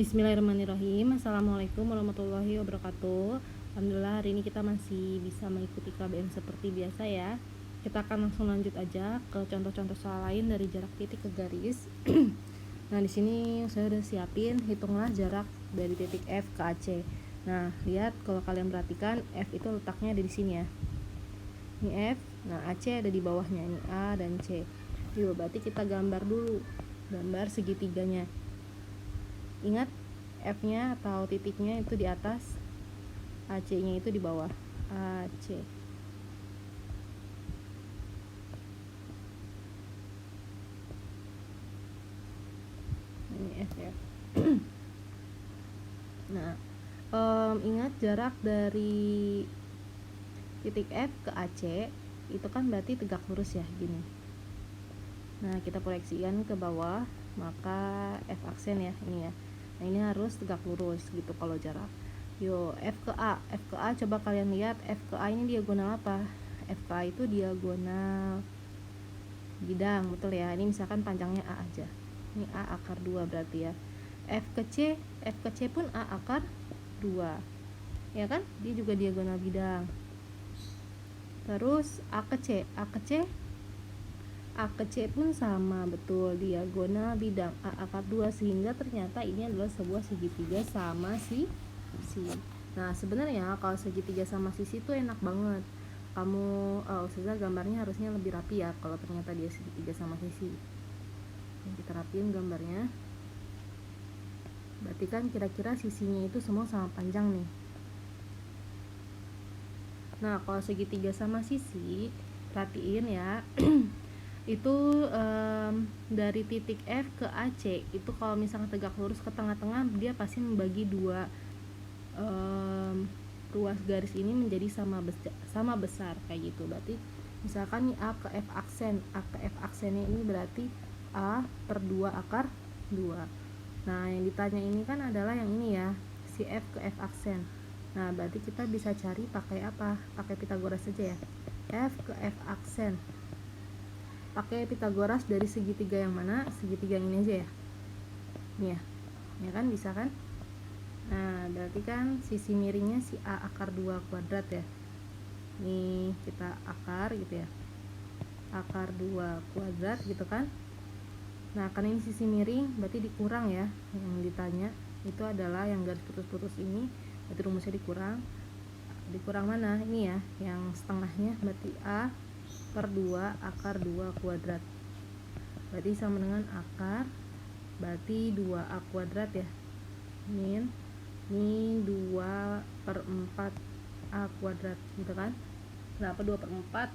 Bismillahirrahmanirrahim. Assalamualaikum warahmatullahi wabarakatuh. Alhamdulillah hari ini kita masih bisa mengikuti KBM seperti biasa ya. Kita akan langsung lanjut aja ke contoh-contoh soal lain dari jarak titik ke garis. Nah, di sini saya udah siapin, hitunglah jarak dari titik F ke AC. Nah, lihat kalau kalian perhatikan F itu letaknya ada di sini ya. Ini F, nah AC ada di bawahnya, ini A dan C. Yuk, berarti kita gambar dulu. Gambar segitiganya. Ingat F-nya atau titiknya itu di atas, AC-nya itu di bawah. AC. Ini F ya. Nah, ingat jarak dari titik F ke AC itu kan berarti tegak lurus ya, gini. Nah, kita proyeksikan ke bawah, maka F aksen ya, ini ya. Nah, ini harus tegak lurus gitu kalau jarak. Yo, F ke A coba kalian lihat F ke A ini diagonal apa? F ke A itu diagonal bidang, betul ya. Ini misalkan panjangnya A aja. Ini A akar 2 berarti ya. F ke C pun A akar 2. Ya kan? Dia juga diagonal bidang. Terus A ke C pun sama, betul, diagonal bidang A akar 2, sehingga ternyata ini adalah sebuah segitiga sama sisi. Nah, sebenarnya kalau segitiga sama sisi itu enak banget. Kamu Ustazah gambarnya harusnya lebih rapi ya kalau ternyata dia segitiga sama sisi. Kita rapiin gambarnya. Berarti kan kira-kira sisinya itu semua sama panjang nih. Nah, kalau segitiga sama sisi, perhatiin ya. Itu dari titik F ke AC itu kalau misalnya tegak lurus ke tengah-tengah, dia pasti membagi dua ruas garis ini menjadi sama besar kayak gitu. Berarti misalkan nih A ke F aksennya ini berarti A per 2 akar 2. Nah, yang ditanya ini kan adalah yang ini ya, si F ke F aksen. Nah, berarti kita bisa cari pakai apa? Pakai Pitagoras saja ya. F ke F aksen. Pakai Pitagoras dari segitiga yang mana? Segitiga yang ini aja ya. Nih ya. Ya kan, bisa kan? Nah, berarti kan sisi miringnya si A akar 2 kuadrat ya. Nih, kita akar gitu ya. Akar 2 kuadrat gitu kan. Nah, karena ini sisi miring, berarti dikurang ya. Yang ditanya itu adalah yang garis putus-putus ini, berarti rumusnya dikurang. Dikurang mana? Ini ya, yang setengahnya, berarti A per 2 akar 2 kuadrat. Berarti sama dengan akar, berarti 2A kuadrat ya. Ini 2 per 4 A kuadrat gitu kan. Kenapa 2 per 4?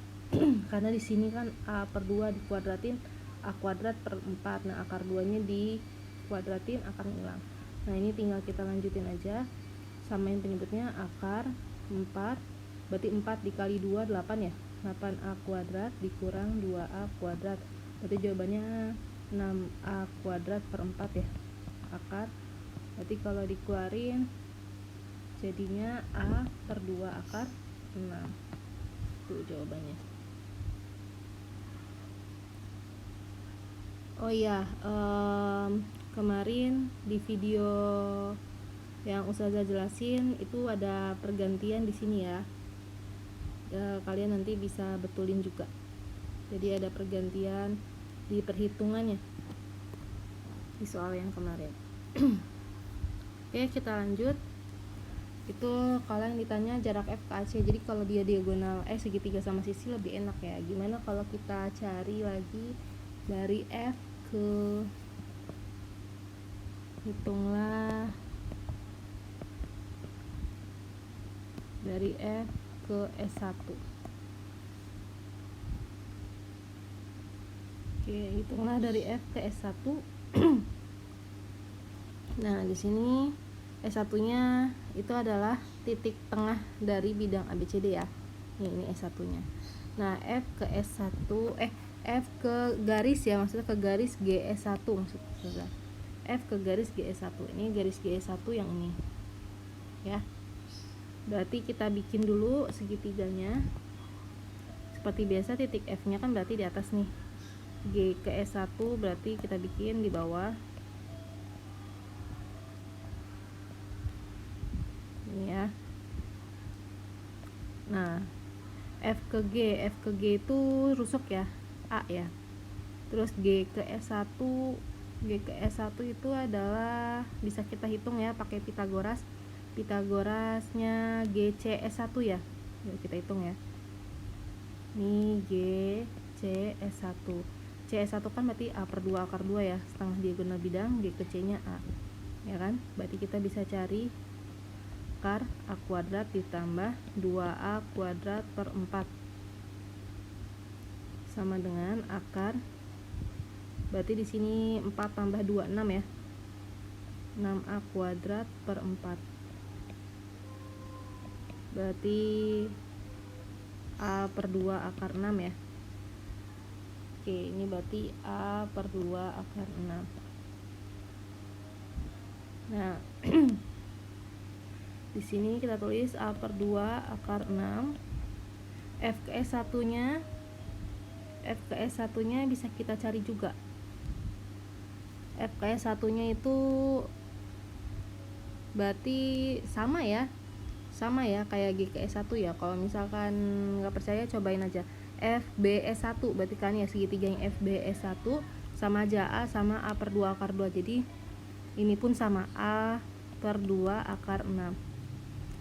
Karena di sini kan A per 2 dikuadratin A kuadrat per 4. Nah, akar 2 nya dikuadratin, akarnya hilang. Nah, ini tinggal kita lanjutin aja. Samain penyebutnya akar 4, berarti 4 dikali 2 8 ya. 8A kuadrat dikurang 2A kuadrat, berarti jawabannya 6A kuadrat per 4 ya, akar. Berarti kalau dikeluarin jadinya A per 2 akar 6. Itu jawabannya. Oh iya, kemarin di video yang Ustazah jelasin itu ada pergantian di sini ya. Kalian nanti bisa betulin juga. Jadi ada pergantian di perhitungannya di soal yang kemarin. Oke, kita lanjut. Itu kalian ditanya jarak F ke AC. Jadi kalau dia diagonal segitiga sama sisi lebih enak ya. Gimana kalau kita cari lagi dari F ke, hitunglah dari F ke S1. Oke, hitunglah dari F ke S1. Nah, di sini S1-nya itu adalah titik tengah dari bidang ABCD ya. Ini S1-nya. Nah, F ke S1 F ke garis ya, maksudnya ke garis GS1 maksudnya. F ke garis GS1. Ini garis GS1 yang ini. Ya. Berarti kita bikin dulu segitiganya. Seperti biasa titik F-nya kan berarti di atas nih. G ke S1 berarti kita bikin di bawah. Ini ya. Nah, F ke G itu rusuk ya, A ya. Terus G ke S1 itu adalah bisa kita hitung ya pakai Pitagoras. Pitagorasnya GCS1 ya. Yuk kita hitung ya. Ini GCS1. CS1 kan berarti A per 2 akar 2 ya, setengah diagonal bidang, G ke C nya A. Ya kan? Berarti kita bisa cari akar A kuadrat ditambah 2A kuadrat per 4 sama dengan akar, berarti di sini 4 tambah 2 6 ya, 6A kuadrat per 4, berarti A per 2 akar 6 ya. Oke, ini berarti A per 2 akar 6. Nah, di sini kita tulis A per 2 akar 6. F ke S1 nya bisa kita cari juga. F ke S1 nya itu berarti sama ya kayak G ke S1 ya. Kalau misalkan nggak percaya cobain aja. FBS1 berarti kan ya segitiga yang FBS1 sama aja A sama A per 2 akar 2. Jadi ini pun sama A per 2 akar 6.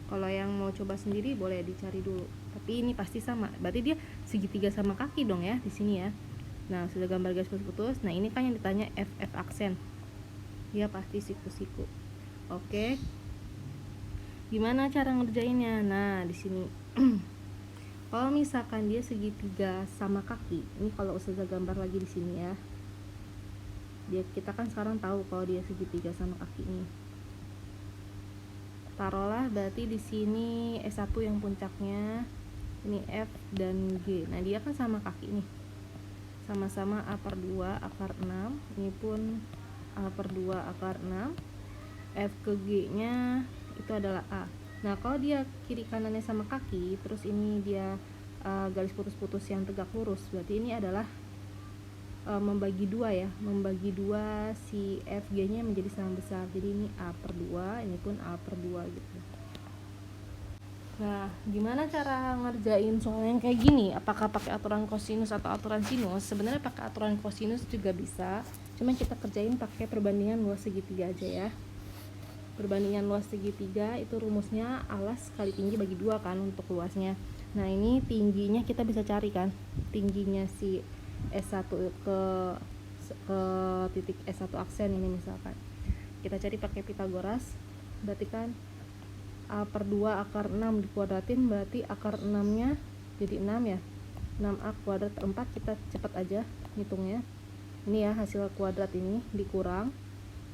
Kalau yang mau coba sendiri boleh dicari dulu. Tapi ini pasti sama. Berarti dia segitiga sama kaki dong ya di sini ya. Nah, sudah gambar garis putus-putus. Nah, ini kan yang ditanya FF aksen. Dia pasti siku-siku. Oke. Gimana cara ngerjainnya? Nah, di sini kalau misalkan dia segitiga sama kaki, ini kalau Ustazah gambar lagi di sini ya. Kita kan sekarang tahu kalau dia segitiga sama kaki ini. Taruhlah berarti di sini S1 yang puncaknya, ini F dan G. Nah, dia kan sama kaki nih. Sama-sama A per 2 akar 6. Ini pun A per 2 akar 6. F ke G-nya itu adalah A. Nah, kalau dia kiri kanannya sama kaki, terus ini dia garis putus-putus yang tegak lurus, berarti ini adalah membagi dua si FG-nya menjadi sama besar. Jadi ini A per 2, ini pun A per 2 gitu. Nah, gimana cara ngerjain soal yang kayak gini? Apakah pakai aturan kosinus atau aturan sinus? Sebenarnya pakai aturan kosinus juga bisa, cuman kita kerjain pakai perbandingan luas segitiga aja ya. Perbandingan luas segitiga itu rumusnya alas kali tinggi bagi 2 kan untuk luasnya. Nah, ini tingginya kita bisa cari kan, tingginya si S1 ke titik S1 aksen ini misalkan. Kita cari pakai Pitagoras. Berarti kan A per 2 akar 6 dikuadratin, berarti akar 6-nya jadi 6 ya. 6A kuadrat per 4, kita cepat aja hitungnya. Ini ya hasil kuadrat ini dikurang.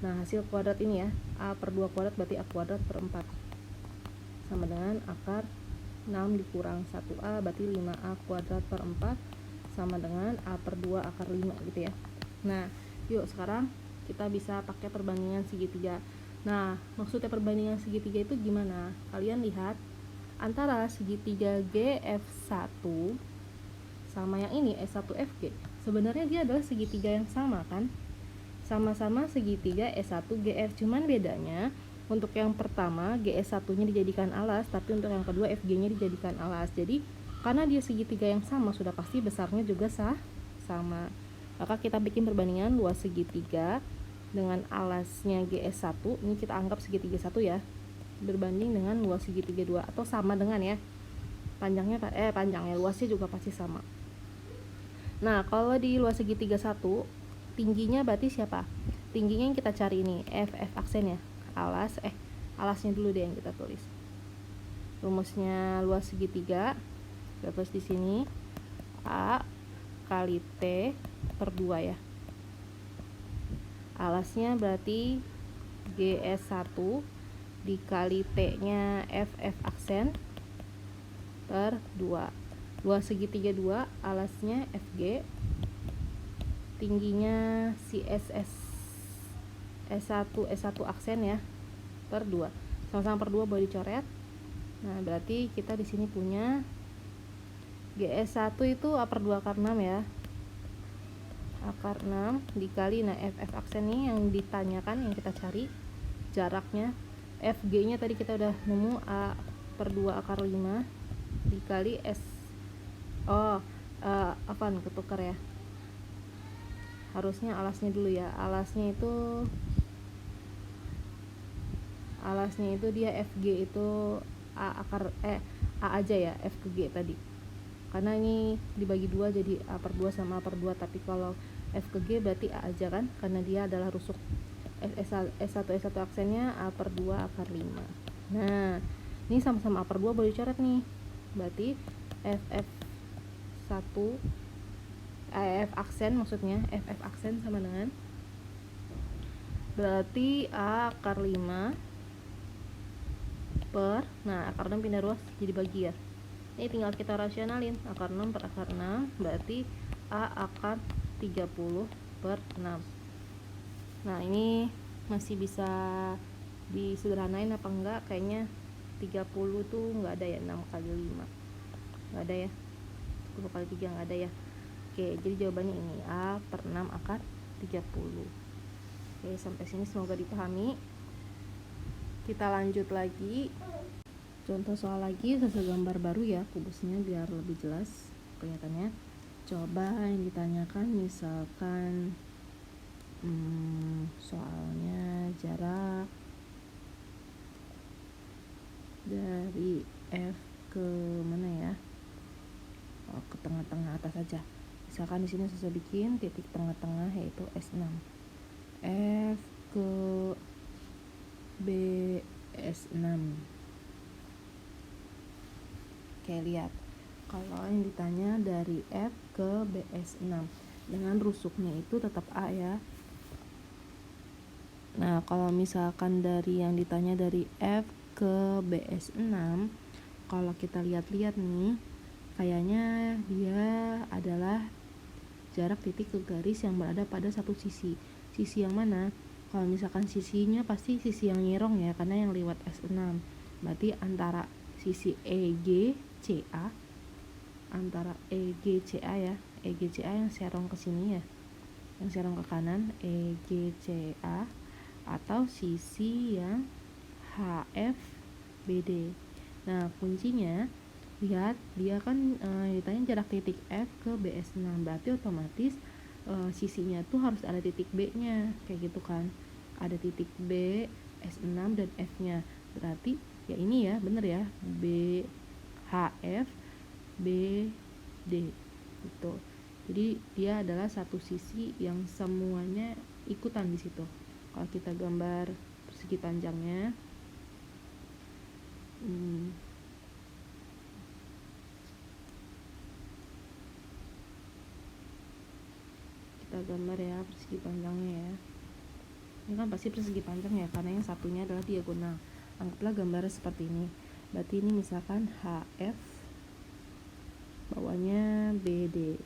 Nah, hasil kuadrat ini ya, A per 2 kuadrat berarti A kuadrat per 4 sama dengan akar 6 dikurang 1A berarti 5A kuadrat per 4 sama dengan A per 2 akar 5 gitu ya. Nah, yuk sekarang kita bisa pakai perbandingan segitiga. Nah, maksudnya perbandingan segitiga itu gimana? Kalian lihat antara segitiga GF1 sama yang ini S1FG. Sebenarnya dia adalah segitiga yang sama kan? Sama-sama segitiga S1GF, cuman bedanya untuk yang pertama GS1 nya dijadikan alas, tapi untuk yang kedua FG nya dijadikan alas. Jadi karena dia segitiga yang sama, sudah pasti besarnya juga sama. Maka kita bikin perbandingan luas segitiga dengan alasnya GS1, ini kita anggap segitiga 1 ya, berbanding dengan luas segitiga 2 atau sama dengan ya. Panjangnya luasnya juga pasti sama. Nah, kalau di luas segitiga 1 tingginya berarti siapa? Tingginya yang kita cari ini FF aksen ya. Alasnya dulu deh yang kita tulis. Rumusnya luas segitiga. Kita tulis di sini A kali T per 2 ya. Alasnya berarti GS1 dikali T-nya FF aksen per 2. Luas segitiga 2, alasnya FG, tingginya si S1 aksen ya per 2. Sama-sama per 2 boleh dicoret. Nah, berarti kita di sini punya GS1 itu A per 2 akar 6 ya. Akar 6 dikali, nah FF aksen ini yang ditanyakan, yang kita cari jaraknya FG nya tadi kita udah nemu A per 2 akar 5 dikali S apaan ketukar ya, harusnya alasnya dulu ya. Alasnya itu dia FG itu A aja ya, F ke G tadi, karena ini dibagi 2 jadi A per 2 sama A per 2, tapi kalau F ke G berarti A aja kan, karena dia adalah rusuk. S1 aksennya A per 2 akar 5. Nah ini sama-sama A per 2 boleh dicoret nih, berarti FF1 F aksen maksudnya, FF aksen sama dengan berarti A akar 5 per, nah akar 6 pindah ruas jadi bagi ya, ini tinggal kita rasionalin, akar 6 per akar 6 berarti A akar 30 per 6. Nah ini masih bisa disederhanain apa enggak, kayaknya 30 tuh enggak ada ya, 6 kali 5 enggak ada ya, 10 kali 3 enggak ada ya. Oke, jadi jawabannya ini A per 6 akar 30. Oke, sampai sini semoga dipahami. Kita lanjut lagi, contoh soal lagi, sesuai gambar baru ya kubusnya biar lebih jelas kelihatannya. Coba yang ditanyakan misalkan soalnya jarak dari F ke mana ya, ke tengah-tengah atas aja. Misalkan di sini saya bikin titik tengah-tengah yaitu S6, F ke BS6. Oke, lihat kalau yang ditanya dari F ke BS6 dengan rusuknya itu tetap A ya. Nah kalau misalkan dari yang ditanya dari F ke BS6, kalau kita lihat-lihat nih, kayaknya dia adalah jarak titik ke garis yang berada pada satu sisi. Sisi yang mana? Kalau misalkan sisinya pasti sisi yang nyerong ya, karena yang lewat S6. Berarti antara sisi EGCA, antara EGCA ya, EGCA yang serong ke sini ya, yang serong ke kanan, EGCA, atau sisi yang HFBD. Nah kuncinya lihat dia kan ditanya jarak titik F ke BS6, berarti otomatis sisinya tuh harus ada titik B nya kayak gitu kan, ada titik B, S6 dan F nya, berarti ya ini ya bener ya, B HF BD gitu. Jadi dia adalah satu sisi yang semuanya ikutan di situ. Kalau kita gambar persegi panjangnya, kita gambar ya persegi panjangnya ya. Ini kan pasti persegi panjang ya, karena yang satunya adalah diagonal. Anggaplah gambarnya seperti ini. Berarti ini misalkan HF, bawahnya BD.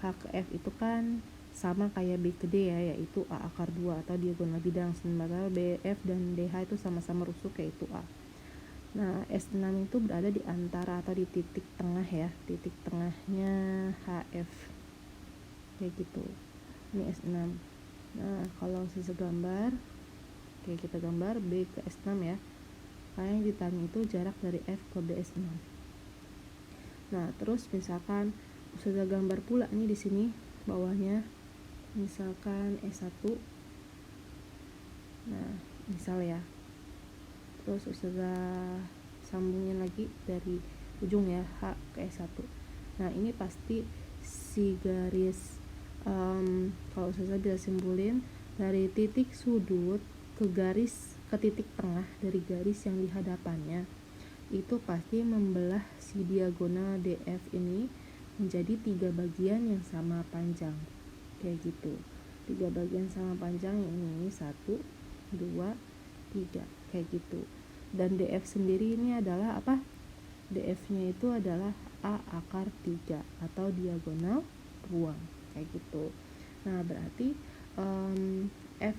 H ke F itu kan sama kayak B ke D ya, yaitu A akar 2 atau diagonal bidang, sementara BF dan DH itu sama-sama rusuk yaitu A. Nah S6 itu berada di antara atau di titik tengah ya, titik tengahnya HF kayak gitu. Ini S6. Nah kalau sisa gambar kayak kita gambar B ke S6 ya, kayak yang ditanya itu jarak dari F ke BS6. Nah terus misalkan sudah gambar pula nih di sini bawahnya, misalkan S1. Nah misal ya, terus sudah sambungin lagi dari ujung ya, H ke S1. Nah ini pasti si garis kalau saya bisa simpulin dari titik sudut ke garis, ke titik tengah dari garis yang di hadapannya itu pasti membelah si diagonal DF ini menjadi 3 bagian yang sama panjang kayak gitu. 3 bagian sama panjang yang ini 1, 2, 3 kayak gitu. Dan DF sendiri ini adalah apa? DF nya itu adalah A akar 3 atau diagonal ruang kayak gitu. Nah berarti F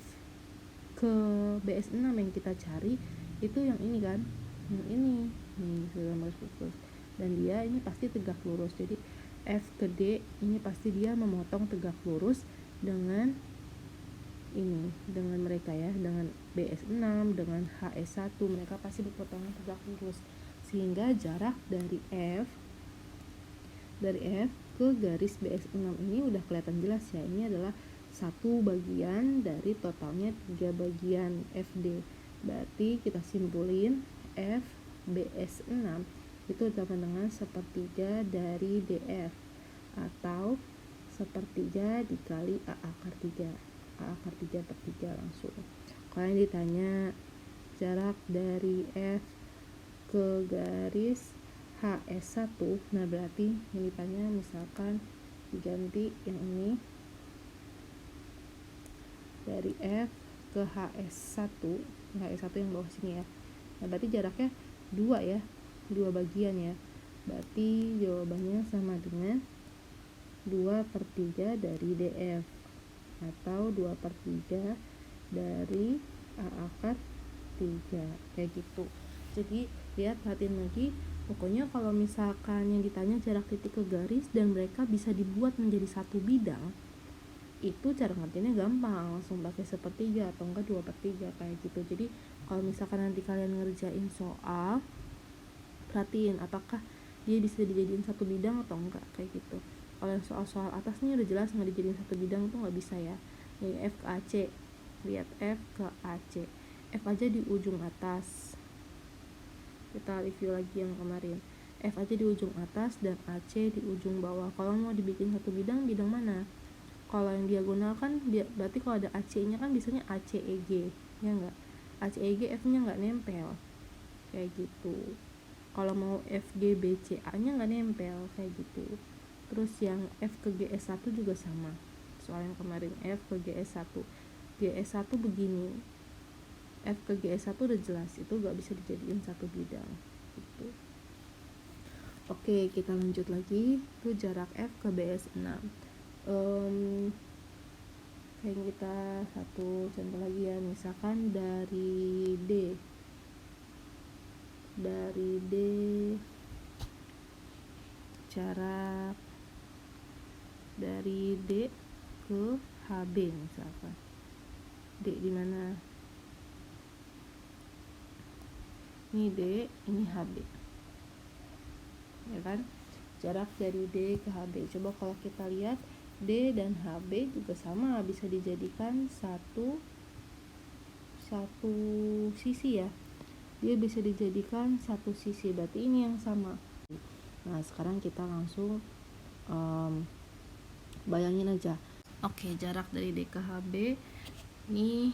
ke BS6 yang kita cari itu yang ini kan, yang ini nih sudah garis putus, dan dia ini pasti tegak lurus. Jadi F ke D ini pasti dia memotong tegak lurus dengan ini, dengan mereka ya, dengan BS6 dengan HS1 mereka pasti berpotongan tegak lurus, sehingga jarak dari F ke garis BS6 ini udah kelihatan jelas ya, ini adalah satu bagian dari totalnya 3 bagian FD. Berarti kita simpulin F BS6 itu sama dengan sepertiga dari DF, atau sepertiga dikali A akar 3 per 3 langsung. Kalau yang ditanya jarak dari F ke garis HS1, nah berarti yang ditanya misalkan diganti yang ini dari F ke HS1 yang bawah sini ya. Nah berarti jaraknya 2 ya, 2 bagian ya. Berarti jawabannya sama dengan 2/3 dari DF, atau 2/3 dari A akar 3, kayak gitu. Jadi lihat, perhatiin lagi, pokoknya kalau misalkan yang ditanya jarak titik ke garis dan mereka bisa dibuat menjadi satu bidang, itu cara ngertinya gampang, langsung pakai sepertiga atau enggak 2/3 kayak gitu. Jadi kalau misalkan nanti kalian ngerjain soal, perhatiin apakah dia bisa dijadiin satu bidang atau enggak kayak gitu. Kalau yang soal-soal atas nih udah jelas nggak dijadiin satu bidang tuh nggak bisa ya. Nih F ke AC, lihat F ke AC, F aja di ujung atas, kita review lagi yang kemarin, F aja di ujung atas dan AC di ujung bawah. Kalau mau dibikin satu bidang mana? Kalau yang diagonal kan berarti kalau ada AC nya kan biasanya ACEG ya enggak, ACEG F nya nggak nempel kayak gitu. Kalau mau FG BCA nya nggak nempel kayak gitu. Terus yang F ke GS1 juga sama, soal yang kemarin F ke GS1 begini, F ke GS1 udah jelas itu gak bisa dijadiin satu bidang gitu. Oke, kita lanjut lagi, itu jarak F ke BS6. Kayak kita satu contoh lagi ya, misalkan dari D jarak dari D ke HB misalkan. D di mana? Ini D, ini HB. Ya kan? Jarak dari D ke HB. Coba kalau kita lihat D dan HB juga sama, bisa dijadikan satu sisi ya. Dia bisa dijadikan satu sisi, berarti ini yang sama. Nah, sekarang kita langsung bayangin aja. Oke, jarak dari D ke HB, ini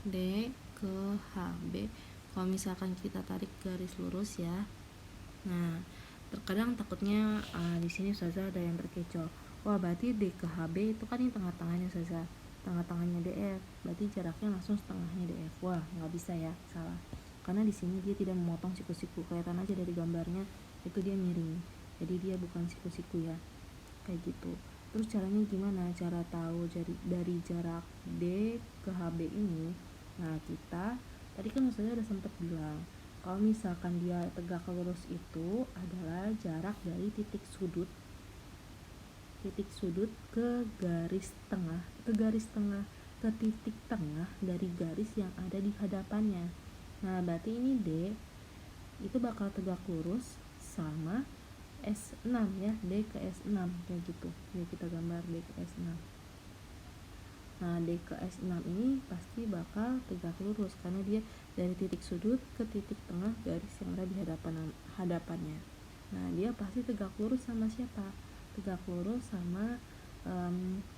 D ke HB. Kalau misalkan kita tarik garis lurus ya, nah terkadang takutnya di sini Ustazah ada yang terkecoh. Wah, berarti D ke HB itu kan ini tengah-tengahnya Ustazah, tengah-tengahnya DF, berarti jaraknya langsung setengahnya DF. Wah, nggak bisa ya, salah. Karena di sini dia tidak memotong siku-siku, kelihatan aja dari gambarnya itu dia miring, jadi dia bukan siku-siku ya, kayak gitu. Terus caranya gimana? Cara tahu dari jarak D ke HB ini, nah kita tadi kan Ustazah udah sempat bilang kalau misalkan dia tegak lurus itu adalah jarak dari titik sudut ke garis tengah, ke titik tengah dari garis yang ada di hadapannya. Nah berarti ini D itu bakal tegak lurus sama S6 ya, D ke S6 kayak gitu. Jadi kita gambar D ke S6. Nah D ke S6 ini pasti bakal tegak lurus karena dia dari titik sudut ke titik tengah garis yang ada di hadapannya. Nah dia pasti tegak lurus sama siapa? Tegak lurus sama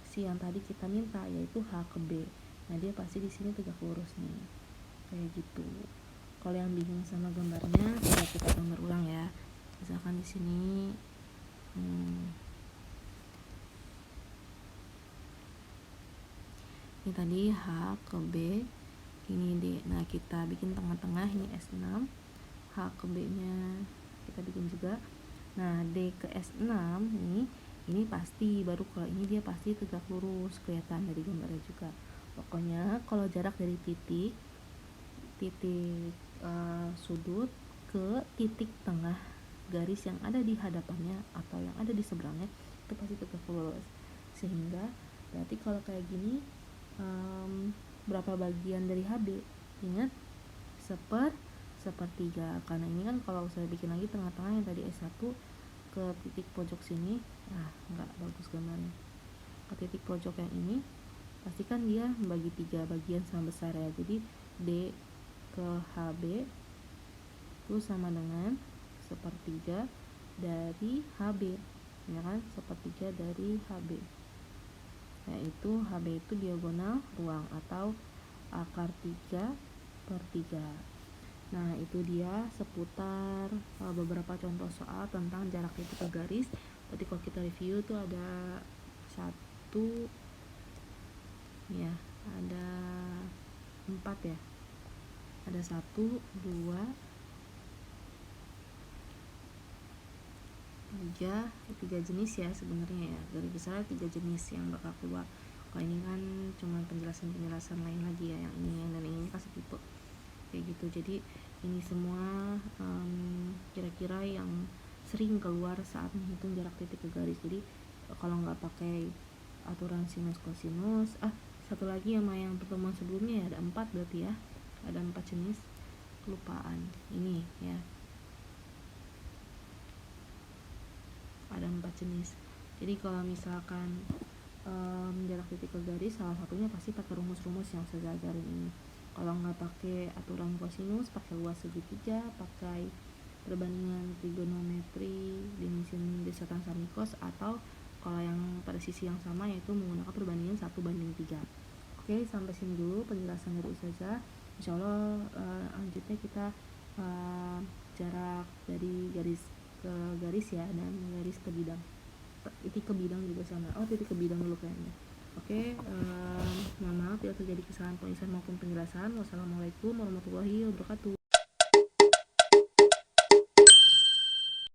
si yang tadi kita minta, yaitu H ke B. Nah dia pasti di sini tegak lurus nih, kayak gitu. Kalau yang bingung sama gambarnya, kita gambar ulang ya. Misalkan di sini ini tadi H ke B, ini D. Nah kita bikin tengah-tengah, ini S6, H ke B nya kita bikin juga. Nah D ke S6 ini pasti, baru kalau ini dia pasti tegak lurus, kelihatan dari gambarnya juga. Pokoknya kalau jarak dari titik sudut ke titik tengah garis yang ada di hadapannya atau yang ada di seberangnya itu pasti tegak lurus. Sehingga berarti kalau kayak gini berapa bagian dari HB? Ingat, sepertiga. Karena ini kan kalau saya bikin lagi tengah-tengah yang tadi S1 ke titik pojok sini, nggak bagus gambarnya. Ke titik pojok yang ini, pastikan dia membagi 3 bagian sama besar ya. Jadi D ke HB itu sama dengan sepertiga dari HB, ya kan? Sepertiga dari HB, yaitu HB itu diagonal ruang atau akar 3/3. Nah, itu dia seputar beberapa contoh soal tentang jarak titik ke garis. Berarti kalau kita review tuh ada 1 ya, ada 4 ya. Ada 1, 2, 3 jenis ya sebenarnya ya. Garis besar 3 jenis yang bakal keluar. Kalau ini kan cuma penjelasan lain lagi ya, yang ini dan ini kasih tipe kayak gitu. Jadi ini semua kira-kira yang sering keluar saat menghitung jarak titik ke garis. Jadi kalau nggak pakai aturan sinus kosinus, satu lagi sama yang pertemuan sebelumnya ya, ada 4 berarti ya, ada 4 jenis kelupaan ini ya, ada 4 jenis. Jadi kalau misalkan jarak titik ke garis, salah satunya pasti pakai rumus-rumus yang saya ajarin ini. Kalau nggak pakai aturan kosinus, pakai luas segitiga, pakai perbandingan trigonometri dimensi desatan samikos, atau kalau yang pada sisi yang sama yaitu menggunakan perbandingan 1/3. Oke, sampai sini dulu penjelasan dari Ustazah. Insyaallah lanjutnya kita jarak dari garis ke garis ya, dan garis ke bidang, titik ke bidang juga sama. Titik ke bidang dulu kayaknya. Oke, mohon maaf bila terjadi kesalahan penulisan maupun penjelasan. Wassalamualaikum warahmatullahi wabarakatuh.